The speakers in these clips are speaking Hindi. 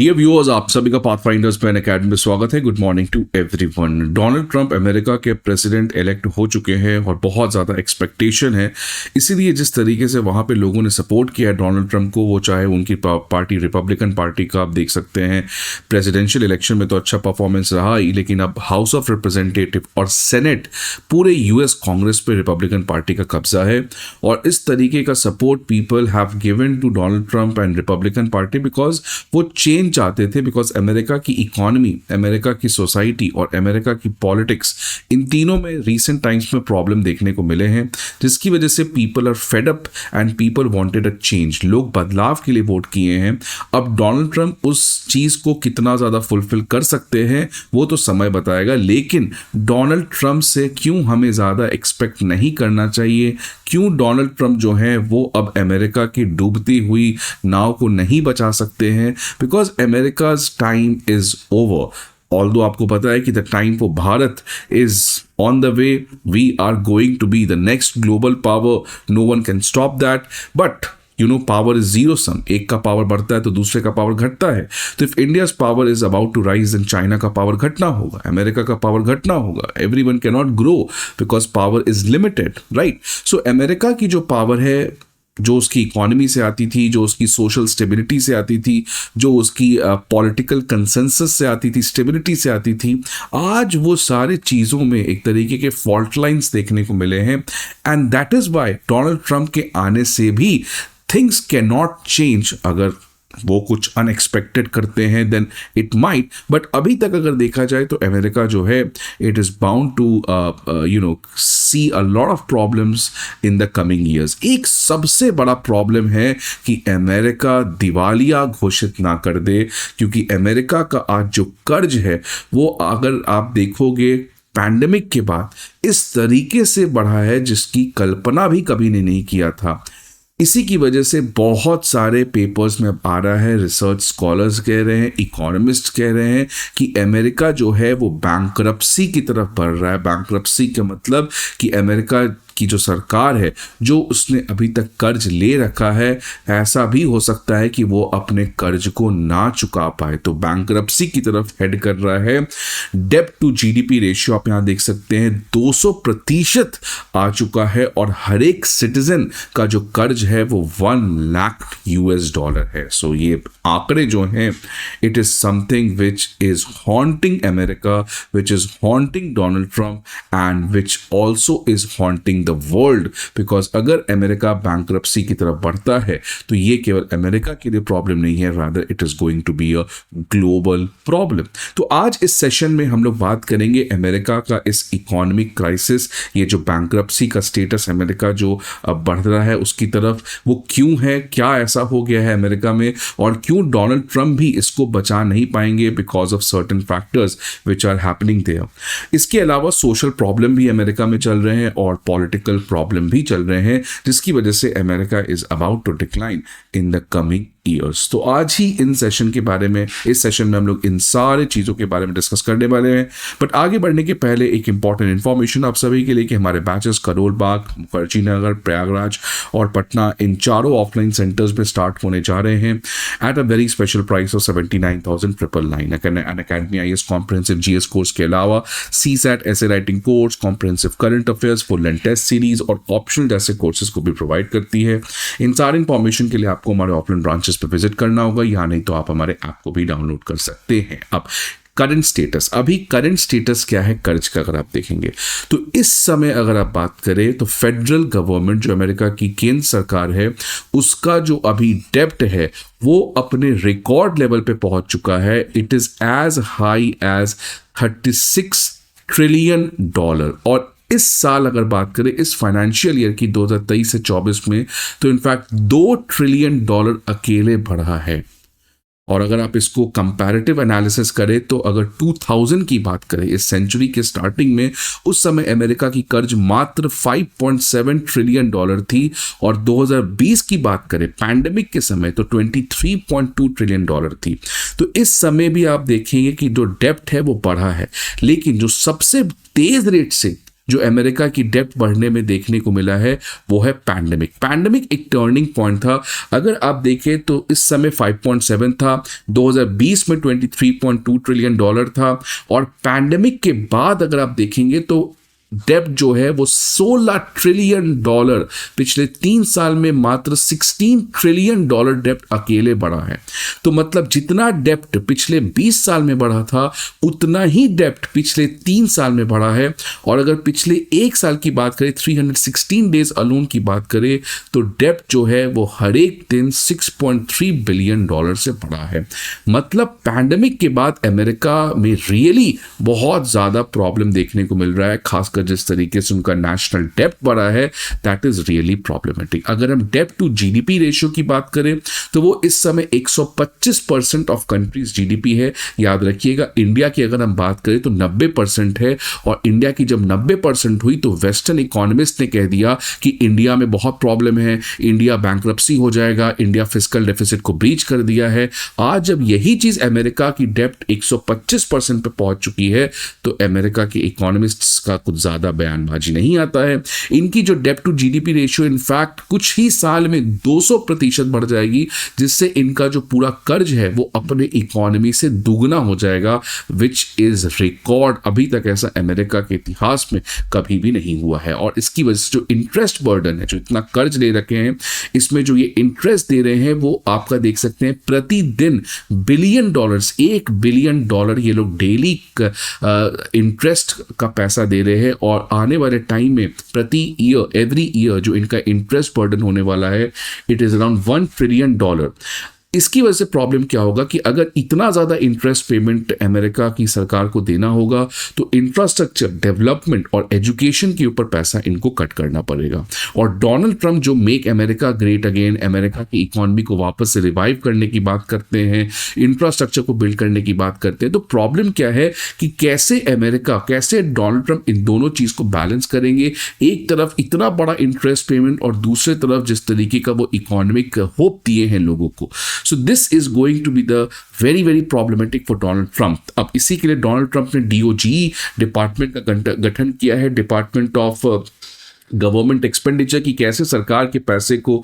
ये व्यूअर्स, आप सभी का पाथफाइंडर्स पैन अकेडमी में स्वागत है। Good morning to everyone. Donald Trump America के प्रेसिडेंट इलेक्ट हो चुके हैं और बहुत ज़्यादा एक्सपेक्टेशन है। इसीलिए जिस तरीके से वहाँ पे लोगों ने सपोर्ट किया है डोनाल्ड ट्रंप को, वो चाहे उनकी पार्टी रिपब्लिकन पार्टी का, आप देख सकते हैं प्रेसिडेंशियल इलेक्शन में तो अच्छा परफॉर्मेंस रहा ही, लेकिन अब हाउस ऑफ रिप्रेजेंटेटिव और सेनेट, पूरे यूएस कांग्रेस पे रिपब्लिकन पार्टी का कब्जा है। और इस तरीके का support people have given to Donald Trump and Republican party because वो चेंज चाहते थे। बिकॉज अमेरिका की इकोनॉमी, अमेरिका की सोसाइटी और अमेरिका की पॉलिटिक्स, इन तीनों में रीसेंट टाइम्स में प्रॉब्लम देखने को मिले हैं, जिसकी वजह से people are fed up and people wanted a change. लोग बदलाव के लिए वोट किए हैं। अब डोनाल्ड ट्रंप उस चीज को कितना ज्यादा फुलफिल कर सकते हैं वो तो समय बताएगा, लेकिन डोनाल्ड ट्रंप से क्यों हमें ज्यादा एक्सपेक्ट नहीं करना चाहिए, क्यों डोनाल्ड ट्रंप जो है वो अब अमेरिका की डूबती हुई नाव को नहीं बचा सकते हैं। Because America's time is over. Although आपको पता है कि the time for Bharat is on the way, we are going to be the next global power, no one can stop that. But power is zero sum, एक का पावर बढ़ता है तो दूसरे का पावर घटता है। तो if India's power is about to rise, then China का पावर घटना होगा, अमेरिका का पावर घटना होगा। Everyone can not grow because power is limited, right. So America की जो पावर है, जो उसकी इकोनॉमी से आती थी, जो उसकी सोशल स्टेबिलिटी से आती थी, जो उसकी पॉलिटिकल कंसेंसस से आती थी, स्टेबिलिटी से आती थी, आज वो सारे चीज़ों में एक तरीके के फॉल्ट लाइन्स देखने को मिले हैं। And that is why Donald Trump के आने से भी थिंग्स कैन नॉट चेंज। अगर वो कुछ अनएक्सपेक्टेड करते हैं देन इट माइट, बट अभी तक अगर देखा जाए तो अमेरिका जो है it is bound to see a lot of problems in the coming years. एक सबसे बड़ा प्रॉब्लम है कि अमेरिका दिवालिया घोषित ना कर दे, क्योंकि अमेरिका का आज जो कर्ज है वो, अगर आप देखोगे पैंडेमिक के बाद इस तरीके से बढ़ा है जिसकी कल्पना भी कभी ने नहीं किया था। इसी की वजह से बहुत सारे पेपर्स में अब आ रहा है, रिसर्च स्कॉलर्स कह रहे हैं, इकोनॉमिस्ट कह रहे हैं कि अमेरिका जो है वो बैंकरप्सी की तरफ बढ़ रहा है। बैंकरप्सी का मतलब कि अमेरिका की जो सरकार है, जो उसने अभी तक कर्ज ले रखा है, ऐसा भी हो सकता है कि वो अपने कर्ज को ना चुका पाए, तो बैंकरप्सी की तरफ हेड कर रहा है। डेब्ट टू जीडीपी रेशियो आप यहां देख सकते हैं 200% आ चुका है, और हर एक सिटीजन का जो कर्ज है वो $1 लाख है। सो ये आंकड़े जो हैं, it is something which is haunting America, which is haunting Donald Trump and which also is haunting the world. Because अगर अमेरिका बैंकरप्सी की तरफ बढ़ता है तो ये केवल अमेरिका के लिए प्रॉब्लम नहीं है, rather it is going to be a global problem. तो आज इस सेशन में हम लोग बात करेंगे अमेरिका का इस इकोनॉमिक क्राइसिस, ये जो बैंकरप्सी का स्टेटस अमेरिका जो बढ़ रहा है उसकी तरफ, वो क्यों है, क्या ऐसा हो गया है अमेरिका में, और क्यों डोनाल्ड ट्रंप भी इसको बचा नहीं पाएंगे because of certain factors which are happening there. इसके अलावा सोशल प्रॉब्लम भी अमेरिका में चल रहे हैं और पॉलिटिकल प्रॉब्लम भी चल रहे हैं, जिसकी वजह से America is about to decline in the coming years. तो आज ही इन सेशन के बारे में, इस सेशन में हम लोग इन सारे चीज़ों के बारे में डिस्कस करने वाले हैं। बट आगे बढ़ने के पहले एक इंपॉर्टेंट इन्फॉर्मेशन आप सभी के लिए कि हमारे बैचेस करोल बाग, मुखर्जी नगर, प्रयागराज और पटना, इन चारों ऑफलाइन सेंटर्स में स्टार्ट होने जा रहे हैं at a very special price of 79,999। Academy IAS comprehensive GS course के अलावा CSAT ऐसे writing course, comprehensive current affairs, full and test series और ऑप्शनल जैसे कोर्सेज को भी प्रोवाइड करती है। इन सारे इन्फॉर्मेशन के लिए आपको हमारे ऑफलाइन ब्रांचेस पे विजिट करना होगा, या नहीं तो आप हमारे ऐप को भी डाउनलोड कर सकते हैं। अब करंट स्टेटस, अभी करंट स्टेटस क्या है कर्ज का अगर आप देखेंगे तो इस समय अगर आप बात करें तो फेडरल गवर्नमेंट, जो अमेरिका की केंद्र सरकार है, उसका जो अभी डेब्ट है वो अपने रिकॉर्ड लेवल पे पहुंच चुका है। It is as high as $36 trillion. और इस साल अगर बात करें, इस फाइनेंशियल ईयर की 2023 से 24 में, तो इनफैक्ट $2 ट्रिलियन अकेले बढ़ा है। और अगर आप इसको कंपैरेटिव एनालिसिस करें तो अगर 2000 की बात करें, इस सेंचुरी के स्टार्टिंग में, उस समय अमेरिका की कर्ज मात्र $5.7 ट्रिलियन थी, और 2020 की बात करें पैंडेमिक के समय तो $23.2 ट्रिलियन थी। तो इस समय भी आप देखेंगे कि जो डेब्ट है वो बढ़ा है, लेकिन जो सबसे तेज रेट से जो अमेरिका की डेप्ट बढ़ने में देखने को मिला है वो है पैंडेमिक एक टर्निंग पॉइंट था। अगर आप देखें तो इस समय 5.7 था, 2020 में 23.2 ट्रिलियन डॉलर था, और पैंडेमिक के बाद अगर आप देखेंगे तो डेब्ट जो है वो 16 ट्रिलियन डॉलर, पिछले 3 साल में मात्र 16 ट्रिलियन डॉलर डेब्ट अकेले बढ़ा है। तो मतलब जितना डेब्ट पिछले 20 साल में बढ़ा था उतना ही डेब्ट पिछले 3 साल में बढ़ा है। और अगर पिछले 1 साल की बात करें, 316 डेज अलोन की बात करें, तो डेब्ट जो है वो हर एक दिन 6.3 बिलियन डॉलर से बढ़ा है। मतलब पैंडेमिक के बाद अमेरिका में रियली बहुत ज़्यादा प्रॉब्लम देखने को मिल रहा है, खासकर जिस तरीके से उनका नेशनल डेब्ट बढ़ा है, दैट इज रियली प्रॉब्लमेटिक। अगर हम डेब्ट टू जीडीपी रेशियो की बात करें तो वो इस समय 125% ऑफ कंट्रीज जीडीपी है। याद रखिएगा, इंडिया की अगर हम बात करें तो 90% है, और इंडिया की जब 90% हुई तो वेस्टर्न इकोनॉमिस्ट ने कह दिया कि इंडिया में बहुत प्रॉब्लम है, इंडिया बैंकरप्सी हो जाएगा, इंडिया फिस्कल डेफिसिट को ब्रीच कर दिया है। आज जब यही चीज अमेरिका की डेब्ट 125% पे पहुंच चुकी है तो अमेरिका के इकोनॉमिस्ट्स का कुछ ज्यादा बयानबाजी नहीं आता है। इनकी जो डेब्ट टू जीडीपी रेशियो इनफैक्ट कुछ ही साल में 200% बढ़ जाएगी, जिससे इनका जो पूरा कर्ज है वो अपने इकोनॉमी से दुगना हो जाएगा, विच इज रिकॉर्ड। अभी तक ऐसा अमेरिका के इतिहास में कभी भी नहीं हुआ है। और इसकी वजह से जो इंटरेस्ट बर्डन है, जो इतना कर्ज ले रखे हैं, इसमें जो ये इंटरेस्ट दे रहे हैं वो आपका देख सकते हैं प्रतिदिन बिलियन डॉलर्स, 1 बिलियन डॉलर ये लोग डेली इंटरेस्ट का पैसा दे रहे हैं। और आने वाले टाइम में प्रति ईयर, एवरी ईयर जो इनका इंटरेस्ट बर्डन होने वाला है, it is around 1 trillion dollar. इसकी वजह से प्रॉब्लम क्या होगा कि अगर इतना ज़्यादा इंटरेस्ट पेमेंट अमेरिका की सरकार को देना होगा तो इंफ्रास्ट्रक्चर डेवलपमेंट और एजुकेशन के ऊपर पैसा इनको कट करना पड़ेगा। और डोनाल्ड ट्रंप जो make America great again, America की इकोनॉमी को वापस से रिवाइव करने की बात करते हैं, इंफ्रास्ट्रक्चर को बिल्ड करने की बात करते हैं, तो प्रॉब्लम क्या है कि कैसे डोनाल्ड ट्रंप इन दोनों चीज़ को बैलेंस करेंगे। एक तरफ इतना बड़ा इंटरेस्ट पेमेंट और दूसरे तरफ जिस तरीके का वो इकोनॉमिक होप दिए हैं लोगों को। So this is going to be the very very problematic for Donald Trump. अब इसी के लिए डोनाल्ड ट्रंप ने DOGE डिपार्टमेंट का गठन किया है, डिपार्टमेंट ऑफ गवर्नमेंट एक्सपेंडिचर, की कैसे सरकार के पैसे को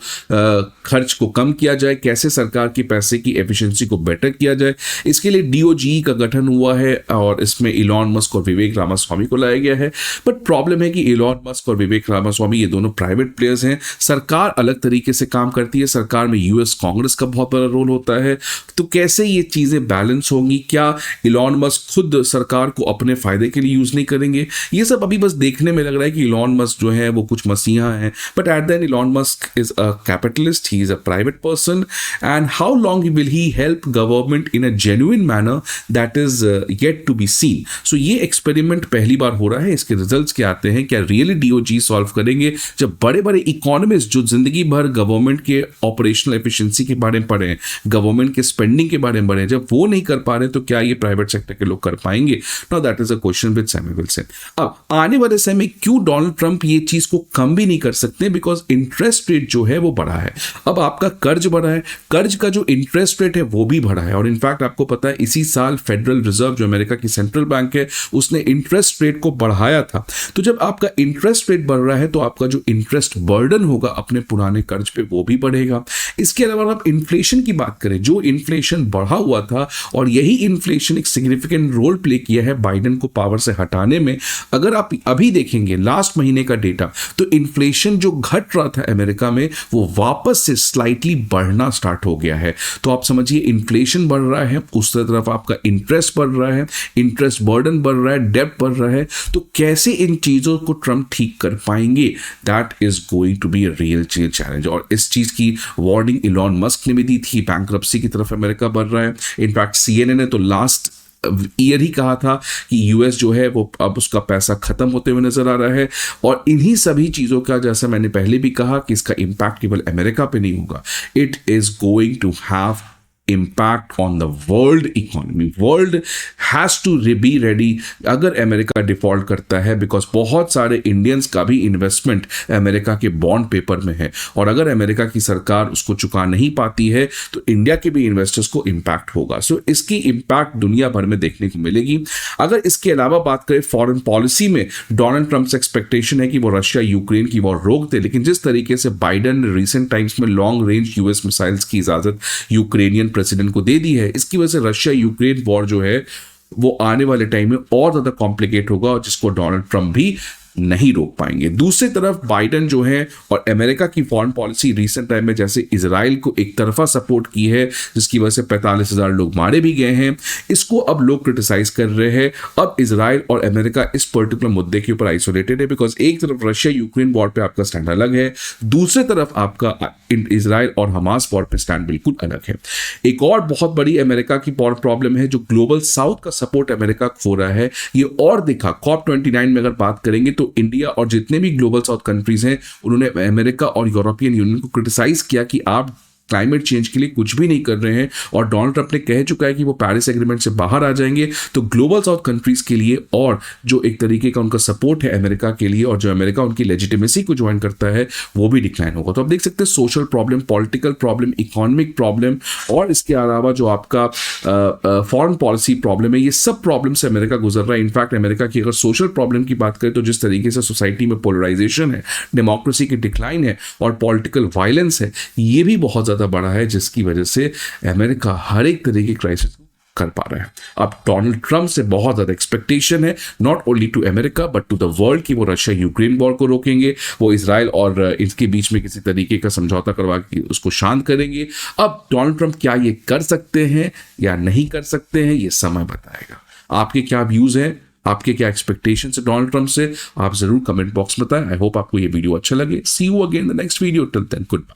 खर्च को कम किया जाए, कैसे सरकार के पैसे की एफिशिएंसी को बेटर किया जाए। इसके लिए DOGE का गठन हुआ है और इसमें इलॉन मस्क और विवेक रामास्वामी को लाया गया है। बट प्रॉब्लम है कि इलॉन मस्क और विवेक रामास्वामी ये दोनों प्राइवेट प्लेयर्स हैं, सरकार अलग तरीके से काम करती है, सरकार में US कांग्रेस का बहुत बड़ा रोल होता है। तो कैसे ये चीज़ें बैलेंस होंगी, क्या इलॉन मस्क खुद सरकार को अपने फायदे के लिए यूज़ नहीं करेंगे, ये सब अभी बस देखने में लग रहा है कि इलॉन मस्क जो है वो कुछ मसीहा हैं। But at the end Elon Musk is a capitalist, he is a private person, and how long will he help government in a genuine manner, that is yet to be seen. So ये एक्सपेरिमेंट पहली बार हो रहा है, इसके रिजल्ट्स क्या आते हैं, क्या रियली DOGE सॉल्व करेंगे। जब बड़े बड़े इकोनॉमिस्ट जो जिंदगी भर गवर्नमेंट के ऑपरेशनल एफिशिएंसी के बारे में पढ़े हैं, गवर्नमेंट के स्पेंडिंग के बारे में पढ़े हैं, जब वो नहीं कर पा रहे तो क्या ये प्राइवेट सेक्टर के लोग कर पाएंगे? Now that is a question with Samuel Wilson. अब आने वाले समय में क्यों डोनाल्ड ट्रंप ये चीज को कम भी नहीं कर सकते, बिकॉज इंटरेस्ट रेट जो है वो बढ़ा है। अब आपका कर्ज बढ़ा है, कर्ज का जो इंटरेस्ट रेट है वो भी बढ़ा है। और इनफैक्ट आपको पता है इसी साल फेडरल रिजर्व जो अमेरिका की सेंट्रल बैंक है उसने इंटरेस्ट रेट को बढ़ाया था। तो जब आपका इंटरेस्ट रेट बढ़ रहा है तो आपका जो इंटरेस्ट बर्डन होगा अपने पुराने कर्ज पे वो भी बढ़ेगा। इसके अलावा आप इन्फ्लेशन की बात करें, जो इन्फ्लेशन बढ़ा हुआ था और यही इन्फ्लेशन एक सिग्निफिकेंट रोल प्ले किया है बाइडेन को पावर से हटाने में। अगर आप अभी देखेंगे लास्ट महीने का डेटा तो इन्फ्लेशन जो घट रहा था अमेरिका में वो वापस से स्लाइटली बढ़ना स्टार्ट हो गया है। तो आप समझिए इन्फ्लेशन बढ़ रहा है, उस तरफ आपका इंटरेस्ट बढ़ रहा है, इंटरेस्ट बर्डन बढ़ रहा है, डेब्ट बढ़ रहा है। तो कैसे इन चीजों को ट्रंप ठीक कर पाएंगे, that is going to be a real challenge. और इस चीज की वार्निंग इलॉन मस्क ने भी दी थी, बैंकरप्सी की तरफ अमेरिका बढ़ रहा है। इनफैक्ट CNN ने तो लास्ट ईयर ही कहा था कि US जो है वो अब उसका पैसा खत्म होते हुए नजर आ रहा है। और इन्हीं सभी चीजों का, जैसा मैंने पहले भी कहा, कि इसका इंपैक्ट केवल अमेरिका पे नहीं होगा, it is going to have impact on the world economy. World has to be ready अगर अमेरिका डिफॉल्ट करता है, बिकॉज बहुत सारे इंडियंस का भी इन्वेस्टमेंट अमेरिका के बॉन्ड पेपर में है, और अगर अमेरिका की सरकार उसको चुका नहीं पाती है तो इंडिया के भी इन्वेस्टर्स को इम्पैक्ट होगा। सो इसकी इम्पैक्ट दुनिया भर में देखने को मिलेगी। अगर इसके अलावा बात करें फॉरेन पॉलिसी में, डोनाल्ड ट्रंप से एक्सपेक्टेशन है कि वो रशिया यूक्रेन की वॉर रोक दे, लेकिन जिस तरीके से बाइडेन ने रिसेंट टाइम्स में लॉन्ग रेंज यूएस मिसाइल्स की इजाजत यूक्रेनियन प्रेसिडेंट को दे दी है, इसकी वजह से रशिया यूक्रेन वॉर जो है वो आने वाले टाइम में और ज्यादा कॉम्प्लिकेट होगा, और जिसको डोनाल्ड ट्रंप भी नहीं रोक पाएंगे। दूसरी तरफ बाइडेन जो है और अमेरिका की फॉरेन पॉलिसी रिसेंट टाइम में जैसे इजराइल को एक तरफा सपोर्ट की है, जिसकी वजह से 45,000 लोग मारे भी गए हैं, इसको अब लोग क्रिटिसाइज कर रहे हैं। अब इजराइल और अमेरिका इस पर्टिकुलर मुद्दे के ऊपर आइसोलेटेड है, बिकॉज एक तरफ रशिया यूक्रेन वॉर पे आपका स्टैंड अलग है, दूसरी तरफ आपका इजराइल और हमास वॉर पे स्टैंड बिल्कुल अलग है। एक और बहुत बड़ी अमेरिका की प्रॉब्लम है, जो ग्लोबल साउथ का सपोर्ट अमेरिका खो रहा है, ये और दिखा COP29 में अगर बात करेंगे तो इंडिया और जितने भी ग्लोबल साउथ कंट्रीज हैं उन्होंने अमेरिका और यूरोपियन यूनियन को क्रिटिसाइज किया कि आप क्लाइमेट चेंज के लिए कुछ भी नहीं कर रहे हैं, और डोनाल्ड ट्रंप ने कह चुका है कि वो पेरिस एग्रीमेंट से बाहर आ जाएंगे। तो ग्लोबल साउथ कंट्रीज के लिए और जो एक तरीके का उनका सपोर्ट है अमेरिका के लिए, और जो अमेरिका उनकी लेजिटिमेसी को ज्वाइन करता है, वो भी डिक्लाइन होगा। तो आप देख सकते हैं social problem, political problem, economic problem, और इसके अलावा जो आपका फॉरेन पॉलिसी प्रॉब्लम है, ये सब प्रॉब्लम से अमेरिका गुजर रहा है। इनफैक्ट अमेरिका की अगर सोशल प्रॉब्लम की बात करें तो जिस तरीके से सोसाइटी में पोलराइजेशन है, डेमोक्रेसी की डिक्लाइन है और पॉलिटिकल वायलेंस है, ये भी बहुत बड़ा है, जिसकी वजह से अमेरिका हर एक तरीके की क्राइसिस कर पा रहा है। अब डोनाल्ड ट्रंप से बहुत ज्यादा एक्सपेक्टेशन है, not only to America but to the world, कि वो रशिया यूक्रेन वॉर को रोकेंगे, वो इजराइल और इसके बीच में किसी तरीके का समझौता करवा के उसको शांत करेंगे। अब डोनाल्ड ट्रंप क्या ये कर सकते हैं या नहीं कर सकते हैं, ये समय बताएगा। आपके क्या व्यूज हैं, आपके क्या एक्सपेक्टेशन है डोनाल्ड ट्रंप से, आप जरूर कमेंट बॉक्स में बताएं। आई होप आपको ये वीडियो अच्छा लगे। See you again in the next video, till then good bye.